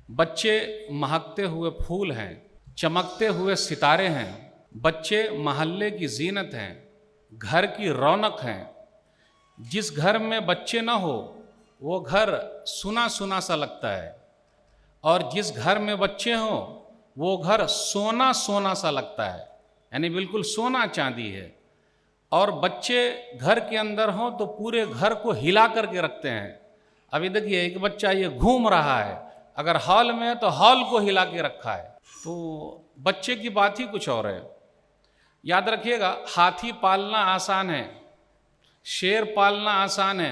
बच्चे महकते हुए फूल हैं, चमकते हुए सितारे हैं, बच्चे महल्ले की जीनत हैं, घर की रौनक हैं। जिस घर में बच्चे न हो वो घर सुना सुना सा लगता है, और जिस घर में बच्चे हों वो घर सोना सोना सा लगता है, यानी बिल्कुल सोना चांदी है। और बच्चे घर के अंदर हों तो पूरे घर को हिला करके रखते हैं। अभी देखिए एक बच्चा ये घूम रहा है, अगर हॉल में है तो हॉल को हिला के रखा है। तो बच्चे की बात ही कुछ और है। याद रखिएगा, हाथी पालना आसान है, शेर पालना आसान है,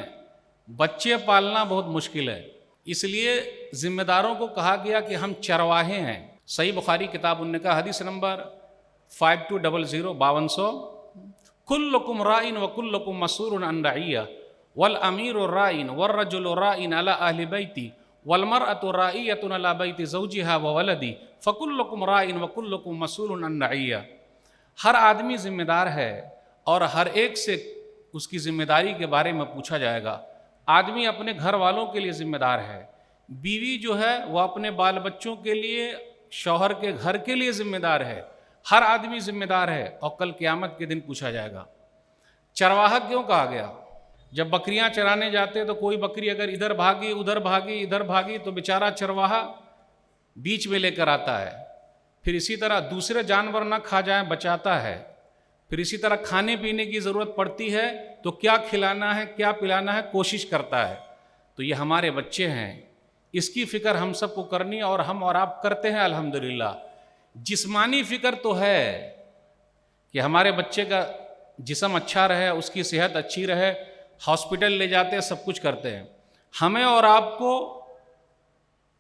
बच्चे पालना बहुत मुश्किल है। इसलिए जिम्मेदारों को कहा गया कि हम चरवाहे हैं। सही बुखारी किताब उन्होंने कहा, हदीस नंबर 5200 5200, कुल्लुकुम राइन व कुल्लुकुम मसूरुन अन रइय्या वल अमीरु राइन वर रजुलु राइन अला अहलि बैती वल मरअतु राइयतुन अला बैति ज़ौजिहा व वलदी फकुल्लुकुम राइन व कुल्लुकुम मसूरुन अन रइय्या। हर आदमी जिम्मेदार है और हर एक से उसकी जिम्मेदारी के बारे में पूछा जाएगा। आदमी अपने घर वालों के लिए जिम्मेदार है, बीवी जो है वह अपने बाल बच्चों के लिए, शौहर के घर के लिए जिम्मेदार है। हर आदमी जिम्मेदार है और कल क़यामत के दिन पूछा जाएगा। चरवाहा क्यों कहा गया? जब बकरियां चराने जाते तो कोई बकरी अगर इधर भागी उधर भागी इधर भागी तो बेचारा चरवाहा बीच में लेकर आता है। फिर इसी तरह दूसरे जानवर ना खा जाएं बचाता है। फिर इसी तरह खाने पीने की ज़रूरत पड़ती है तो क्या खिलाना है क्या पिलाना है कोशिश करता है। तो ये हमारे बच्चे हैं, इसकी फ़िक्र हम सबको करनी, और हम और आप करते हैं अल्हम्दुलिल्लाह। जिस्मानी फ़िक्र तो है कि हमारे बच्चे का जिस्म अच्छा रहे, उसकी सेहत अच्छी रहे, हॉस्पिटल ले जाते हैं, सब कुछ करते हैं। हमें और आपको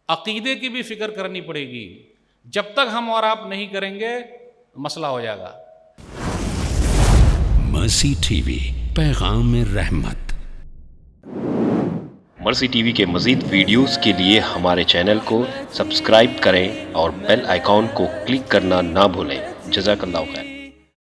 अक़ीदे की भी फ़िक्र करनी पड़ेगी। जब तक हम और आप नहीं करेंगे मसला हो जाएगा। मर्सी टीवी, पैगाम रहमत। मर्सी टीवी के मज़ीद वीडियोस के लिए हमारे चैनल को सब्सक्राइब करें और बेल आइकॉन को क्लिक करना ना भूलें। जज़ाकल्लाहु खैर।